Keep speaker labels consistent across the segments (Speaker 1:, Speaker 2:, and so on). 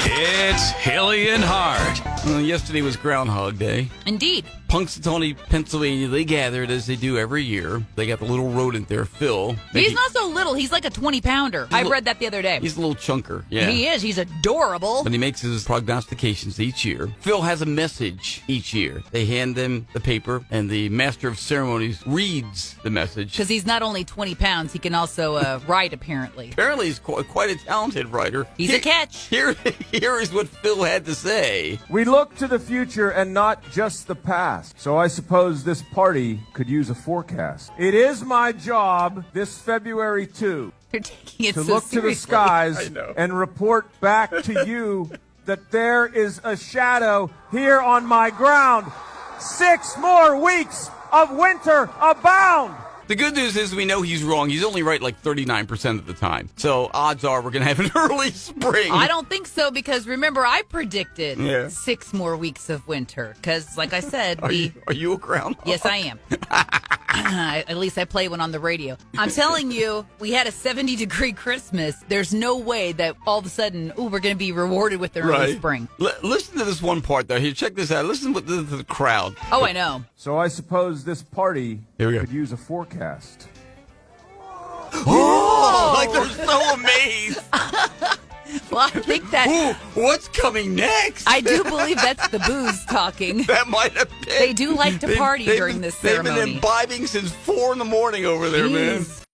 Speaker 1: It's Hilly and Hard.
Speaker 2: Well, yesterday was Groundhog Day.
Speaker 3: Indeed.
Speaker 2: Punxsutawney, Pennsylvania, they gathered as they do every year. They got the little rodent there, Phil.
Speaker 3: He's not so little. He's like a 20-pounder. I read that the other day.
Speaker 2: He's a little chunker, yeah.
Speaker 3: He is. He's adorable.
Speaker 2: But he makes his prognostications each year. Phil has a message each year. They hand them the paper, and the master of ceremonies reads the message.
Speaker 3: Because he's not only 20 pounds, he can also write, apparently.
Speaker 2: Apparently, he's quite a talented writer.
Speaker 3: He's a catch.
Speaker 2: Here is what Phil had to say.
Speaker 4: We look to the future and not just the past. So I suppose this party could use a forecast. It is my job this February 2
Speaker 3: They're taking it
Speaker 4: to
Speaker 3: so
Speaker 4: look to the
Speaker 3: seriously.
Speaker 4: skies and report back to you that there is a shadow here on my ground. 6 more weeks of winter abound.
Speaker 2: The good news is we know he's wrong. He's only right like 39% of the time. So odds are we're going to have an early spring.
Speaker 3: I don't think so, because remember, I predicted
Speaker 2: Yeah.
Speaker 3: 6 more weeks of winter. Because, like I said,
Speaker 2: Are you a groundhog?
Speaker 3: Yes, I am. At least I play one on the radio. I'm telling you, we had a 70-degree Christmas. There's no way that all of a sudden, we're going to be rewarded with the early spring.
Speaker 2: Listen to this one part, though. Here, check this out. Listen to the crowd.
Speaker 3: Oh, I know.
Speaker 4: So I suppose this party
Speaker 2: Here we go.
Speaker 4: could use a forecast.
Speaker 2: Oh, like they're so amazed.
Speaker 3: Well, I think that...
Speaker 2: Ooh, what's coming next?
Speaker 3: I do believe that's the booze talking.
Speaker 2: That might have been.
Speaker 3: They do like to party during this ceremony.
Speaker 2: They've been imbibing since 4 in the morning over there, man.
Speaker 3: Jeez.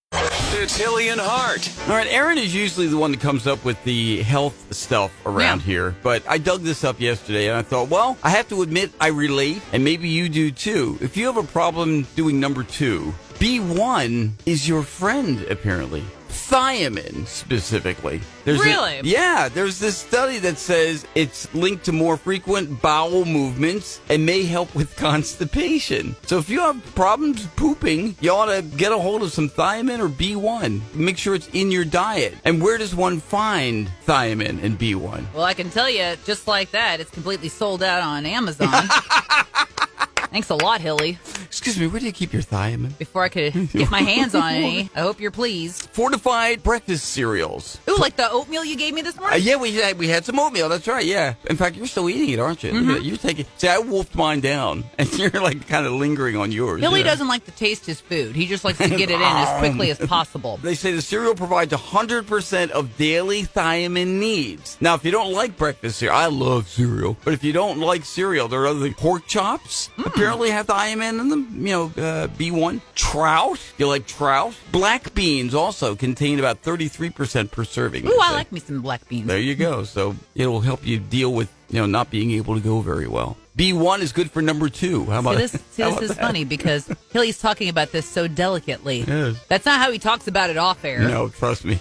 Speaker 1: It's Hilly and Hard.
Speaker 2: All right, Erin is usually the one that comes up with the health stuff around here, but I dug this up yesterday and I thought, well, I have to admit I relate, and maybe you do too. If you have a problem doing number 2, B1 is your friend, apparently. Thiamine, specifically.
Speaker 3: Really?
Speaker 2: There's this study that says it's linked to more frequent bowel movements and may help with constipation. So if you have problems pooping, you ought to get a hold of some thiamine or B1. Make sure it's in your diet. And where does one find thiamine and B1?
Speaker 3: Well, I can tell you, just like that, it's completely sold out on Amazon. Thanks a lot, Hilly.
Speaker 2: Excuse me, where do you keep your thiamine?
Speaker 3: Before I could get my hands on any, I hope you're pleased.
Speaker 2: Fortified breakfast cereals.
Speaker 3: Ooh, like the oatmeal you gave me this morning?
Speaker 2: Yeah, we had some oatmeal. That's right. Yeah. In fact, you're still eating it, aren't you? Look at it. You're taking. See, I wolfed mine down, and you're like kind of lingering on yours.
Speaker 3: Hilly doesn't like to taste his food. He just likes to get it in as quickly as possible.
Speaker 2: They say the cereal provides 100% of daily thiamine needs. Now, if you don't like breakfast cereal, I love cereal, but if you don't like cereal, there are other things. Pork chops apparently have thiamine in them. You know, B1. Trout. You like trout? Black beans also contain about 33% per serving.
Speaker 3: Ooh, I like me some black beans.
Speaker 2: There you go. So it'll help you deal with, not being able to go very well. B1 is good for number 2. How about
Speaker 3: this is funny because Hilly's talking about this so delicately.
Speaker 2: Yes.
Speaker 3: That's not how he talks about it off air.
Speaker 2: No, trust me.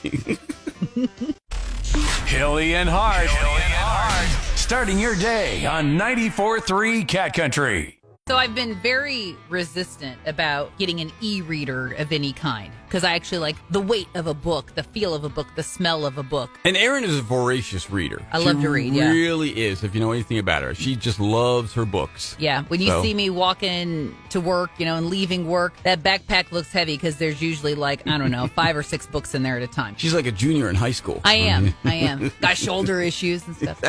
Speaker 1: Hilly and Hard. Hilly and Hard. Starting your day on 94.3 Cat Country.
Speaker 3: So I've been very resistant about getting an e-reader of any kind because I actually like the weight of a book, the feel of a book, the smell of a book.
Speaker 2: And Erin is a voracious reader.
Speaker 3: I love to read, yeah.
Speaker 2: She really is, if you know anything about her. She just loves her books.
Speaker 3: Yeah, when you see me walking to work, and leaving work, that backpack looks heavy because there's usually 5 or 6 books in there at a time.
Speaker 2: She's like a junior in high school.
Speaker 3: I am. Got shoulder issues and stuff.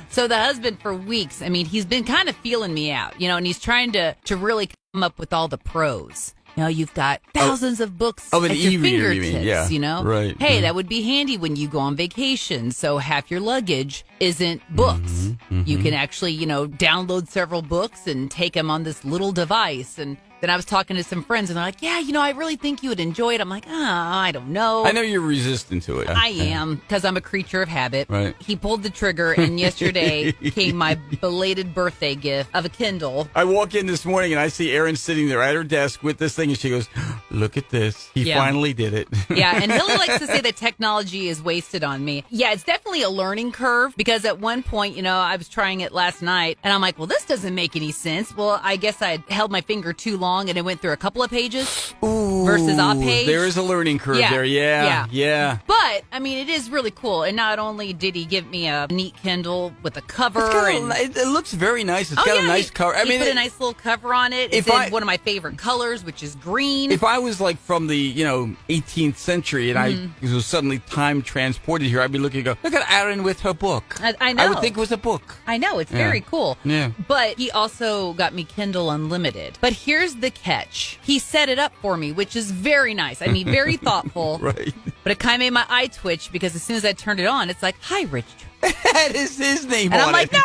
Speaker 3: So the husband for weeks, he's been kind of feeling me out, and he's trying to really come up with all the pros. You've got thousands of books
Speaker 2: an
Speaker 3: at your
Speaker 2: e-reader,
Speaker 3: fingertips,
Speaker 2: you mean? Yeah. Right.
Speaker 3: Hey, that would be handy when you go on vacation. So half your luggage isn't books. You can actually, download several books and take them on this little device. And then I was talking to some friends, and they're like, yeah, I really think you would enjoy it. I'm like, I don't know.
Speaker 2: I know you're resistant to it.
Speaker 3: I am, because I'm a creature of habit.
Speaker 2: Right.
Speaker 3: He pulled the trigger, and yesterday came my belated birthday gift of a Kindle.
Speaker 2: I walk in this morning, and I see Erin sitting there at her desk with this thing, and she goes, look at this. He finally did it.
Speaker 3: Yeah, and Hilly likes to say that technology is wasted on me. Yeah, it's definitely a learning curve, because at one point, I was trying it last night, and I'm like, well, this doesn't make any sense. Well, I guess I held my finger too long, and it went through a couple of pages.
Speaker 2: Ooh,
Speaker 3: versus op page.
Speaker 2: There is a learning curve there. Yeah.
Speaker 3: But, I mean, it is really cool. And not only did he give me a neat Kindle with a cover.
Speaker 2: It looks very nice. It's got a nice cover.
Speaker 3: I mean, put a nice little cover on it. It's in one of my favorite colors, which is green.
Speaker 2: If I was like from the 18th century and I was suddenly time transported here, I'd be looking and go, look at Erin with her book.
Speaker 3: I know.
Speaker 2: I would think it was a book.
Speaker 3: I know. It's very cool.
Speaker 2: Yeah.
Speaker 3: But he also got me Kindle Unlimited. But here's the catch. He set it up for me, which is very nice. I mean, very thoughtful.
Speaker 2: Right.
Speaker 3: But it kind of made my eye twitch because as soon as I turned it on, it's like, hi, Rich.
Speaker 2: That is his name
Speaker 3: and
Speaker 2: on
Speaker 3: I'm like,
Speaker 2: it.
Speaker 3: No!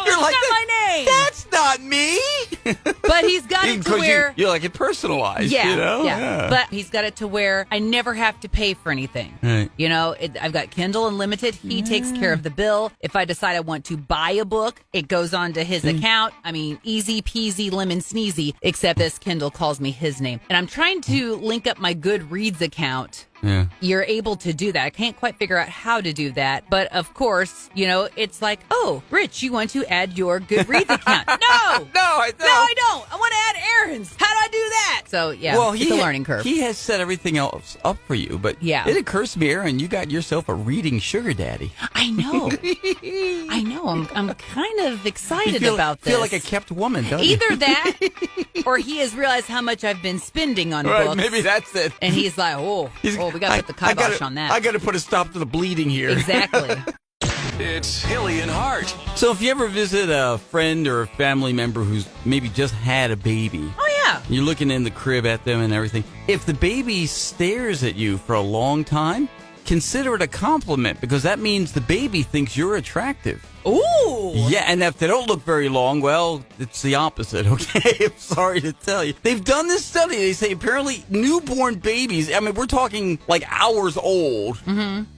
Speaker 2: You're
Speaker 3: That's
Speaker 2: like,
Speaker 3: not my name!
Speaker 2: That's not me!
Speaker 3: But he's got it to where...
Speaker 2: You like it personalized,
Speaker 3: Yeah. But he's got it to where I never have to pay for anything.
Speaker 2: Right.
Speaker 3: I've got Kindle Unlimited. He takes care of the bill. If I decide I want to buy a book, it goes on to his account. I mean, easy peasy lemon sneezy, except this Kindle calls me his name. And I'm trying to link up my Goodreads account.
Speaker 2: Yeah.
Speaker 3: You're able to do that. I can't quite figure out how to do that. But of course, it's like, oh, Rich, you want to add your Goodreads account. No!
Speaker 2: No, I don't.
Speaker 3: No, I don't. I want to add Erin's. How do I do that? So, yeah, it's a learning curve.
Speaker 2: He has set everything else up for you. But it occurs to me, Erin, you got yourself a reading sugar daddy.
Speaker 3: I know. I know. I'm kind of excited about this.
Speaker 2: You feel like a kept woman, don't you?
Speaker 3: Either that or he has realized how much I've been spending on books.
Speaker 2: Maybe that's it.
Speaker 3: And he's like, we got to put the kibosh on that.
Speaker 2: I got to put a stop to the bleeding here.
Speaker 3: Exactly.
Speaker 1: It's Hilly and Hart.
Speaker 2: So if you ever visit a friend or a family member who's maybe just had a baby.
Speaker 3: Oh, yeah.
Speaker 2: You're looking in the crib at them and everything. If the baby stares at you for a long time, consider it a compliment because that means the baby thinks you're attractive.
Speaker 3: Ooh.
Speaker 2: Yeah, and if they don't look very long, well, it's the opposite, okay? I'm sorry to tell you. They've done this study. They say apparently newborn babies, I mean, we're talking like hours old,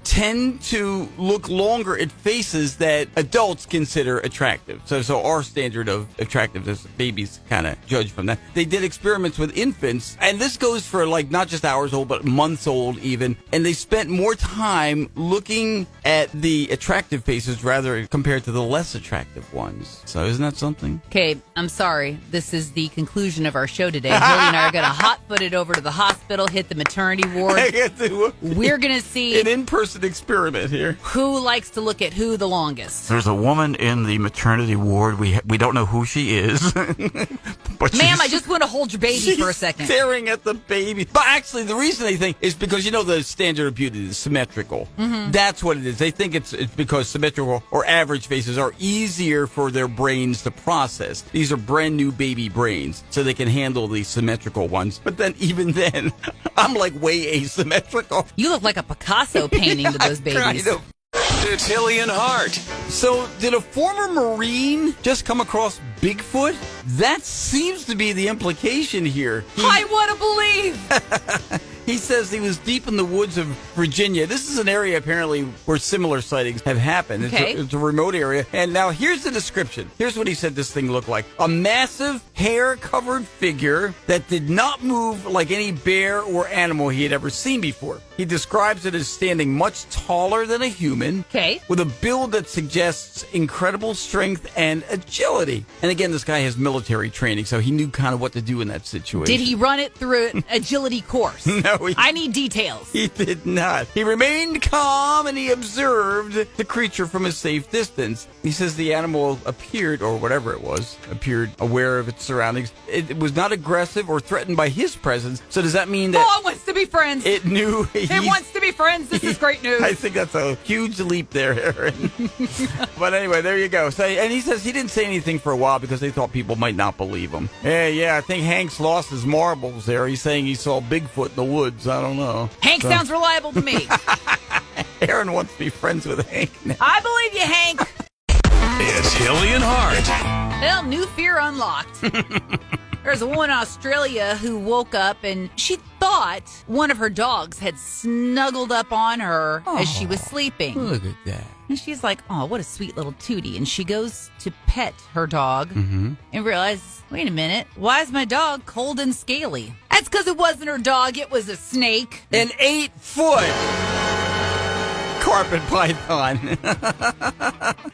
Speaker 2: tend to look longer at faces that adults consider attractive. So our standard of attractiveness, babies kind of judge from that. They did experiments with infants, and this goes for like not just hours old, but months old even, and they spent more time looking at the attractive faces rather compared to the less attractive ones. So isn't that something?
Speaker 3: Okay, I'm sorry. This is the conclusion of our show today. Hilly and I are going to hot-foot it over to the hospital, hit the maternity ward. We're going to see
Speaker 2: an in-person experiment here.
Speaker 3: Who likes to look at who the longest.
Speaker 2: There's a woman in the maternity ward. We don't know who she is. But
Speaker 3: ma'am, I just want to hold your baby for a second.
Speaker 2: Staring at the baby. But actually, the reason they think is because the standard of beauty is symmetrical. Mm-hmm. That's what it is. They think it's because symmetrical or average faces are easier for their brains to process. These are brand new baby brains, so they can handle the symmetrical ones. But then, even then, I'm like way asymmetrical.
Speaker 3: You look like a Picasso painting to those babies.
Speaker 2: Kind of.
Speaker 1: It's Hilly and Hart.
Speaker 2: So, did a former Marine just come across Bigfoot? That seems to be the implication here.
Speaker 3: I want to believe!
Speaker 2: He says he was deep in the woods of Virginia. This is an area, apparently, where similar sightings have happened.
Speaker 3: Okay.
Speaker 2: It's a remote area. And now, here's the description. Here's what he said this thing looked like. A massive, hair-covered figure that did not move like any bear or animal he had ever seen before. He describes it as standing much taller than a human.
Speaker 3: Okay.
Speaker 2: With a build that suggests incredible strength and agility. And again, this guy has military training, so he knew kind of what to do in that situation.
Speaker 3: Did he run it through an agility course?
Speaker 2: No.
Speaker 3: I need details.
Speaker 2: He did not. He remained calm and he observed the creature from a safe distance. He says the animal appeared, or whatever it was, appeared aware of its surroundings. It was not aggressive or threatened by his presence. So does that mean that...
Speaker 3: Oh, it wants to be friends.
Speaker 2: It knew...
Speaker 3: It wants to be friends. This is great news.
Speaker 2: I think that's a huge leap there, Erin. But anyway, there you go. So, and he says he didn't say anything for a while because they thought people might not believe him. Yeah, I think Hank's lost his marbles there. He's saying he saw Bigfoot in the woods. I don't know.
Speaker 3: Hank sounds reliable to me.
Speaker 2: Erin wants to be friends with Hank now.
Speaker 3: I believe you, Hank.
Speaker 1: It's Hilly and Hart.
Speaker 3: Well, new fear unlocked. There's a woman in Australia who woke up and she thought one of her dogs had snuggled up on her as she was sleeping.
Speaker 2: Look at that.
Speaker 3: And she's like, oh, what a sweet little tootie. And she goes to pet her dog and realizes, wait a minute, why is my dog cold and scaly? That's because it wasn't her dog, it was a snake.
Speaker 2: An 8-foot carpet python.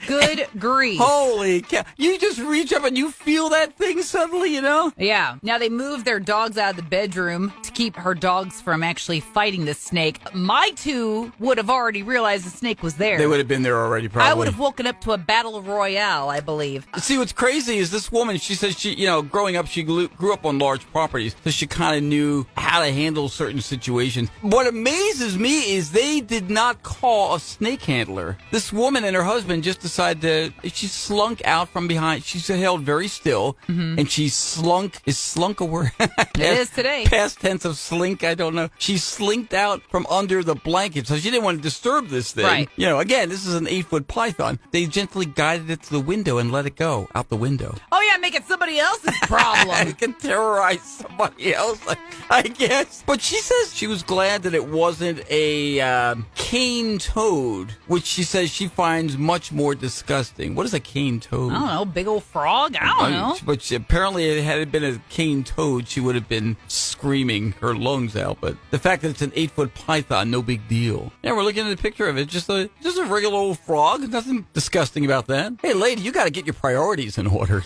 Speaker 3: Good grief.
Speaker 2: Holy cow. You just reach up and you feel that thing suddenly, you know?
Speaker 3: Yeah. Now they moved their dogs out of the bedroom to keep her dogs from actually fighting the snake. My two would have already realized the snake was there.
Speaker 2: They would have been there already, probably.
Speaker 3: I would have woken up to a battle royale, I believe.
Speaker 2: See, what's crazy is this woman, she says she, growing up, she grew up on large properties, so she kind of knew how to handle certain situations. What amazes me is they did not call a snake handler. This woman and her husband just decided she slunk out from behind. She's held very still, and she slunk. Is slunk a word?
Speaker 3: It is today.
Speaker 2: Past tense of slink, I don't know. She slinked out from under the blanket, so she didn't want to disturb this thing.
Speaker 3: Right.
Speaker 2: Again, this is an 8-foot python. They gently guided it to the window and let it go out the window.
Speaker 3: Oh, yeah, make it somebody else's problem.
Speaker 2: It can terrorize somebody else, I guess. But she says she was glad that it wasn't a cane toad, which she says she finds much more disgusting. What is a cane toad?
Speaker 3: I don't know, big old frog? I don't know.
Speaker 2: But apparently, had it been a cane toad, she would have been screaming her lungs out. But the fact that it's an 8-foot python, no big deal. Yeah, we're looking at a picture of it. Just a regular old frog. Nothing disgusting about that. Hey, lady, you got to get your priorities in order.